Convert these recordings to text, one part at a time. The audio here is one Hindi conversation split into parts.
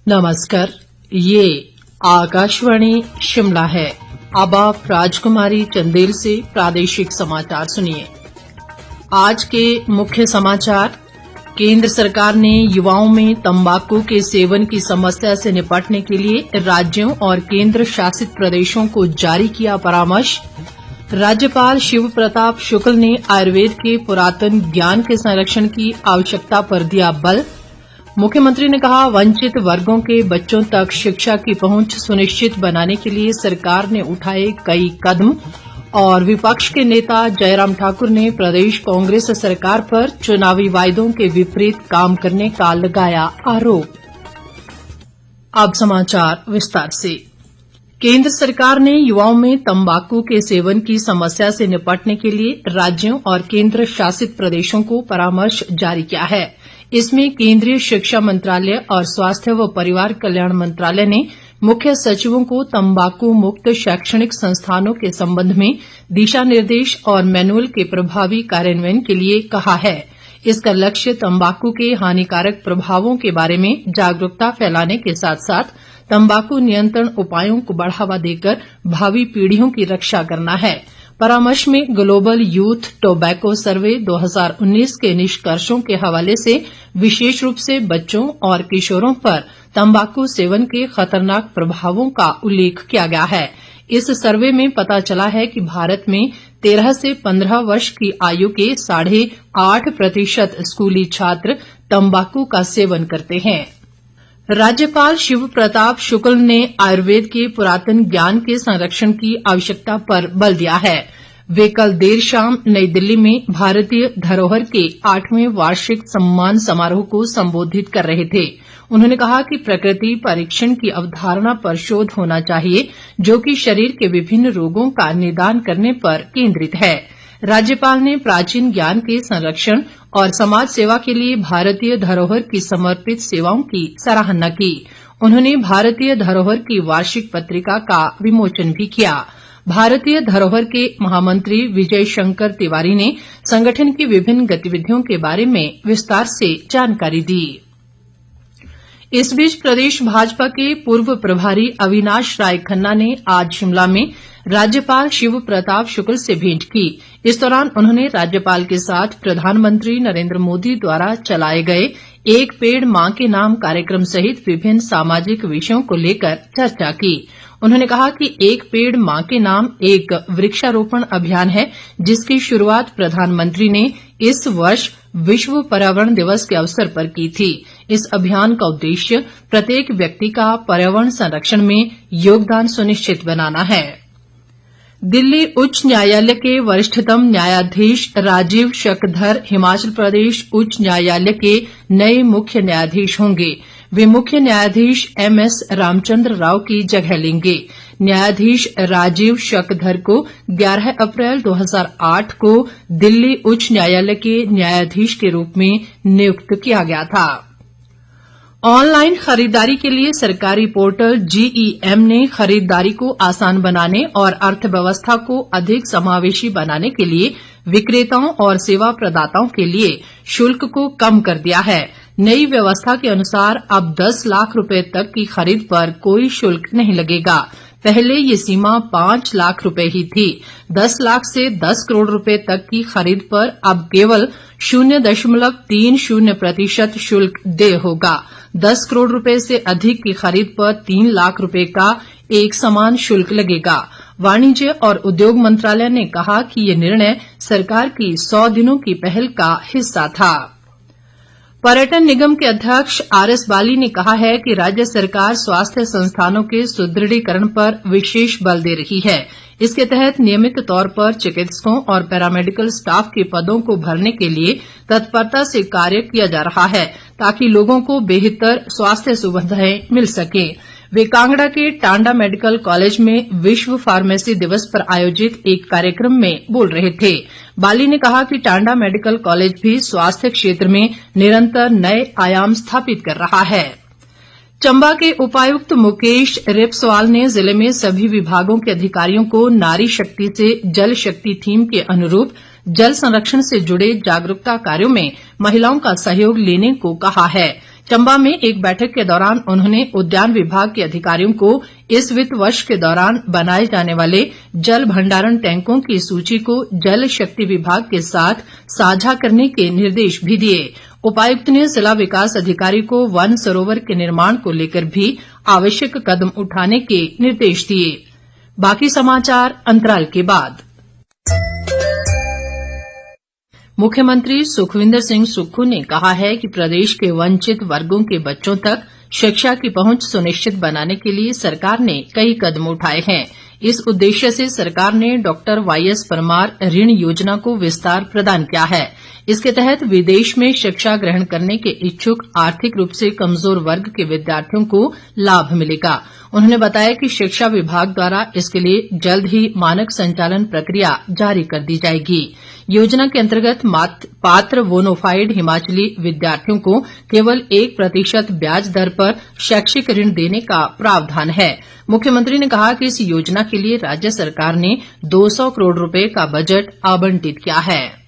नमस्कार, ये आकाशवाणी शिमला है। अब आप राजकुमारी चंदेल से प्रादेशिक समाचार सुनिए। आज के मुख्य समाचार। केंद्र सरकार ने युवाओं में तंबाकू के सेवन की समस्या से निपटने के लिए राज्यों और केंद्र शासित प्रदेशों को जारी किया परामर्श। राज्यपाल शिव प्रताप शुक्ल ने आयुर्वेद के पुरातन ज्ञान के संरक्षण की आवश्यकता पर दिया बल। मुख्यमंत्री ने कहा, वंचित वर्गों के बच्चों तक शिक्षा की पहुंच सुनिश्चित बनाने के लिए सरकार ने उठाए कई कदम। और विपक्ष के नेता जयराम ठाकुर ने प्रदेश कांग्रेस सरकार पर चुनावी वायदों के विपरीत काम करने का लगाया आरोप। अब समाचार विस्तार से। केंद्र सरकार ने युवाओं में तंबाकू के सेवन की समस्या से निपटने के लिए राज्यों और केंद्र शासित प्रदेशों को परामर्श जारी किया है। इसमें केंद्रीय शिक्षा मंत्रालय और स्वास्थ्य व परिवार कल्याण मंत्रालय ने मुख्य सचिवों को तंबाकू मुक्त शैक्षणिक संस्थानों के संबंध में दिशा निर्देश और मैनुअल के प्रभावी कार्यान्वयन के लिए कहा है। इसका लक्ष्य तंबाकू के हानिकारक प्रभावों के बारे में जागरूकता फैलाने के साथ साथ तंबाकू नियंत्रण उपायों को बढ़ावा देकर भावी पीढ़ियों की रक्षा करना है। परामर्श में ग्लोबल यूथ टोबैको सर्वे 2019 के निष्कर्षों के हवाले से विशेष रूप से बच्चों और किशोरों पर तंबाकू सेवन के खतरनाक प्रभावों का उल्लेख किया गया है। इस सर्वे में पता चला है कि भारत में 13 से 15 वर्ष की आयु के 8.5% स्कूली छात्र तंबाकू का सेवन करते हैं। राज्यपाल शिव प्रताप शुक्ल ने आयुर्वेद के पुरातन ज्ञान के संरक्षण की आवश्यकता पर बल दिया है। वे कल देर शाम नई दिल्ली में भारतीय धरोहर के 8वें वार्षिक सम्मान समारोह को संबोधित कर रहे थे। उन्होंने कहा कि प्रकृति परीक्षण की अवधारणा पर शोध होना चाहिए, जो कि शरीर के विभिन्न रोगों का निदान करने पर केंद्रित है। राज्यपाल ने प्राचीन ज्ञान के संरक्षण और समाज सेवा के लिए भारतीय धरोहर की समर्पित सेवाओं की सराहना की। उन्होंने भारतीय धरोहर की वार्षिक पत्रिका का विमोचन भी किया। भारतीय धरोहर के महामंत्री विजय शंकर तिवारी ने संगठन की विभिन्न गतिविधियों के बारे में विस्तार से जानकारी दी। इस बीच प्रदेश भाजपा के पूर्व प्रभारी अविनाश राय खन्ना ने आज शिमला में राज्यपाल शिव प्रताप शुक्ल से भेंट की। इस दौरान उन्होंने राज्यपाल के साथ प्रधानमंत्री नरेंद्र मोदी द्वारा चलाए गए एक पेड़ मां के नाम कार्यक्रम सहित विभिन्न सामाजिक विषयों को लेकर चर्चा की। उन्होंने कहा कि एक पेड़ मां के नाम एक वृक्षारोपण अभियान है, जिसकी शुरुआत प्रधानमंत्री ने इस वर्ष विश्व पर्यावरण दिवस के अवसर पर की थी। इस अभियान का उद्देश्य प्रत्येक व्यक्ति का पर्यावरण संरक्षण में योगदान सुनिश्चित बनाना है। दिल्ली उच्च न्यायालय के वरिष्ठतम न्यायाधीश राजीव शकधर हिमाचल प्रदेश उच्च न्यायालय के नए मुख्य न्यायाधीश होंगे। वे मुख्य न्यायाधीश एमएस रामचंद्र राव की जगह लेंगे। न्यायाधीश राजीव शकधर को 11 अप्रैल 2008 को दिल्ली उच्च न्यायालय के न्यायाधीश के रूप में नियुक्त किया गया था। ऑनलाइन खरीदारी के लिए सरकारी पोर्टल जीईएम ने खरीदारी को आसान बनाने और अर्थव्यवस्था को अधिक समावेशी बनाने के लिए विक्रेताओं और सेवा प्रदाताओं के लिए शुल्क को कम कर दिया है। नई व्यवस्था के अनुसार अब 10 लाख रुपए तक की खरीद पर कोई शुल्क नहीं लगेगा। पहले ये सीमा 5 लाख रुपए ही थी। 10 लाख से 10 करोड़ रुपए तक की खरीद पर अब केवल 0.30% शुल्क देय होगा। 10 करोड़ रुपए से अधिक की खरीद पर 3 लाख रुपए का एक समान शुल्क लगेगा। वाणिज्य और उद्योग मंत्रालय ने कहा कि ये निर्णय सरकार की 100 दिनों की पहल का हिस्सा था। पर्यटन निगम के अध्यक्ष आरएस बाली ने कहा है कि राज्य सरकार स्वास्थ्य संस्थानों के सुदृढ़ीकरण पर विशेष बल दे रही है। इसके तहत नियमित तौर पर चिकित्सकों और पैरामेडिकल स्टाफ के पदों को भरने के लिए तत्परता से कार्य किया जा रहा है, ताकि लोगों को बेहतर स्वास्थ्य सुविधाएं मिल सकें। वे कांगड़ा के टांडा मेडिकल कॉलेज में विश्व फार्मेसी दिवस पर आयोजित एक कार्यक्रम में बोल रहे थे। बाली ने कहा कि टांडा मेडिकल कॉलेज भी स्वास्थ्य क्षेत्र में निरंतर नए आयाम स्थापित कर रहा है। चंबा के उपायुक्त मुकेश रेपसवाल ने जिले में सभी विभागों के अधिकारियों को नारी शक्ति से जल शक्ति थीम के अनुरूप जल संरक्षण से जुड़े जागरूकता कार्यों में महिलाओं का सहयोग लेने को कहा है। चंबा में एक बैठक के दौरान उन्होंने उद्यान विभाग के अधिकारियों को इस वित्त वर्ष के दौरान बनाए जाने वाले जल भंडारण टैंकों की सूची को जल शक्ति विभाग के साथ साझा करने के निर्देश भी दिए। उपायुक्त ने जिला विकास अधिकारी को वन सरोवर के निर्माण को लेकर भी आवश्यक कदम उठाने के निर्देश दिए। बाकी समाचार अंतराल के बाद। मुख्यमंत्री सुखविंदर सिंह सुक्खू ने कहा है कि प्रदेश के वंचित वर्गों के बच्चों तक शिक्षा की पहुंच सुनिश्चित बनाने के लिए सरकार ने कई कदम उठाए हैं। इस उद्देश्य से सरकार ने डॉक्टर वाईएस परमार ऋण योजना को विस्तार प्रदान किया है। इसके तहत विदेश में शिक्षा ग्रहण करने के इच्छुक आर्थिक रूप से कमजोर वर्ग के विद्यार्थियों को लाभ मिलेगा। उन्होंने बताया कि शिक्षा विभाग द्वारा इसके लिए जल्द ही मानक संचालन प्रक्रिया जारी कर दी जाएगी। योजना के अंतर्गत पात्र बोनाफाइड हिमाचली विद्यार्थियों को केवल 1% ब्याज दर पर शैक्षिक ऋण देने का प्रावधान है। मुख्यमंत्री ने कहा कि इस योजना के लिए राज्य सरकार ने 200 करोड़ रुपए का बजट आवंटित किया है।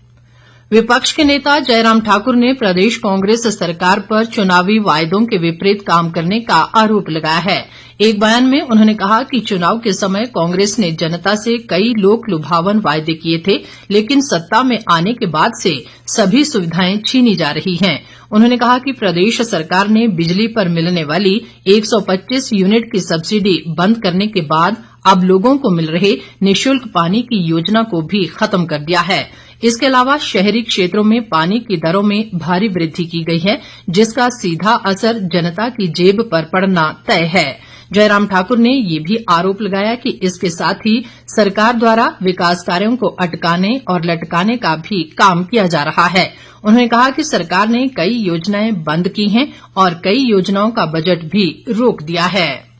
विपक्ष के नेता जयराम ठाकुर ने प्रदेश कांग्रेस सरकार पर चुनावी वायदों के विपरीत काम करने का आरोप लगाया है। एक बयान में उन्होंने कहा कि चुनाव के समय कांग्रेस ने जनता से कई लोक लुभावन वायदे किए थे, लेकिन सत्ता में आने के बाद से सभी सुविधाएं छीनी जा रही हैं। उन्होंने कहा कि प्रदेश सरकार ने बिजली पर मिलने वाली 125 यूनिट की सब्सिडी बंद करने के बाद अब लोगों को मिल रहे निःशुल्क पानी की योजना को भी खत्म कर दिया है। इसके अलावा शहरी क्षेत्रों में पानी की दरों में भारी वृद्धि की गई है, जिसका सीधा असर जनता की जेब पर पड़ना तय है। जयराम ठाकुर ने ये भी आरोप लगाया कि इसके साथ ही सरकार द्वारा विकास कार्यों को अटकाने और लटकाने का भी काम किया जा रहा है। उन्होंने कहा कि सरकार ने कई योजनाएं बंद की हैं और कई योजनाओं का बजट भी रोक दिया है।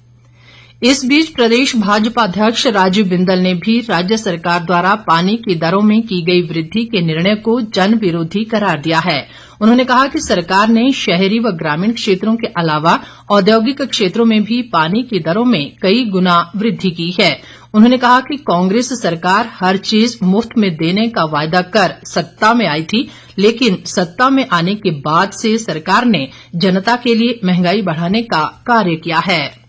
इस बीच प्रदेश भाजपा अध्यक्ष राजीव बिंदल ने भी राज्य सरकार द्वारा पानी की दरों में की गई वृद्धि के निर्णय को जन विरोधी करार दिया है। उन्होंने कहा कि सरकार ने शहरी व ग्रामीण क्षेत्रों के अलावा औद्योगिक क्षेत्रों में भी पानी की दरों में कई गुना वृद्धि की है। उन्होंने कहा कि कांग्रेस सरकार हर चीज मुफ्त में देने का वायदा कर सत्ता में आई थी, लेकिन सत्ता में आने के बाद से सरकार ने जनता के लिए महंगाई बढ़ाने का कार्य किया है।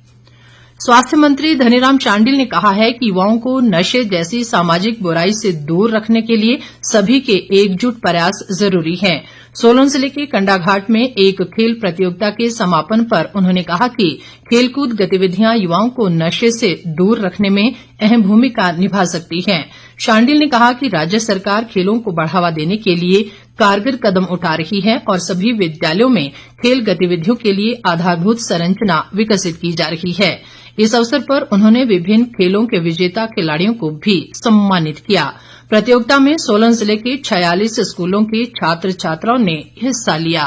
स्वास्थ्य मंत्री धनीराम शांडिल ने कहा है कि युवाओं को नशे जैसी सामाजिक बुराई से दूर रखने के लिए सभी के एकजुट प्रयास जरूरी हैं। सोलन जिले के कंडाघाट में एक खेल प्रतियोगिता के समापन पर उन्होंने कहा कि खेलकूद गतिविधियां युवाओं को नशे से दूर रखने में अहम भूमिका निभा सकती हैं। शांडिल ने कहा कि राज्य सरकार खेलों को बढ़ावा देने के लिए कारगर कदम उठा रही है और सभी विद्यालयों में खेल गतिविधियों के लिए आधारभूत संरचना विकसित की जा रही है। इस अवसर पर उन्होंने विभिन्न खेलों के विजेता खिलाड़ियों को भी सम्मानित किया। प्रतियोगिता में सोलन जिले के 46 स्कूलों के छात्र छात्राओं ने हिस्सा लिया।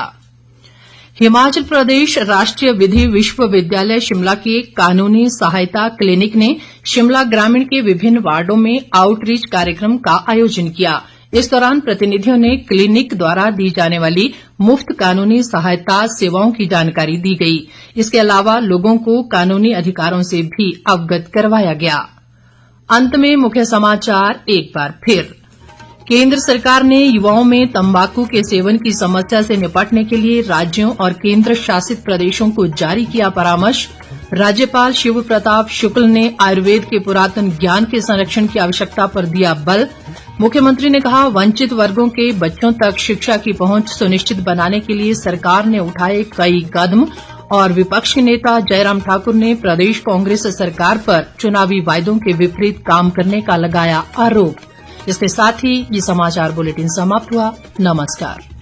हिमाचल प्रदेश राष्ट्रीय विधि विश्वविद्यालय शिमला के कानूनी सहायता क्लिनिक ने शिमला ग्रामीण के विभिन्न वार्डों में आउटरीच कार्यक्रम का आयोजन किया। इस दौरान प्रतिनिधियों ने क्लिनिक द्वारा दी जाने वाली मुफ्त कानूनी सहायता सेवाओं की जानकारी दी गई। इसके अलावा लोगों को कानूनी अधिकारों से भी अवगत करवाया गया। अंत में मुख्य समाचार एक बार फिर। केंद्र सरकार ने युवाओं में तंबाकू के सेवन की समस्या से निपटने के लिए राज्यों और केंद्र शासित प्रदेशों को जारी किया परामर्श। राज्यपाल शिव प्रताप शुक्ल ने आयुर्वेद के पुरातन ज्ञान के संरक्षण की आवश्यकता पर दिया बल। मुख्यमंत्री ने कहा, वंचित वर्गों के बच्चों तक शिक्षा की पहुंच सुनिश्चित बनाने के लिए सरकार ने उठाए कई कदम। और विपक्ष के नेता जयराम ठाकुर ने प्रदेश कांग्रेस सरकार पर चुनावी वायदों के विपरीत काम करने का लगाया आरोप। इसके साथ ही ये समाचार बुलेटिन समाप्त हुआ। नमस्कार।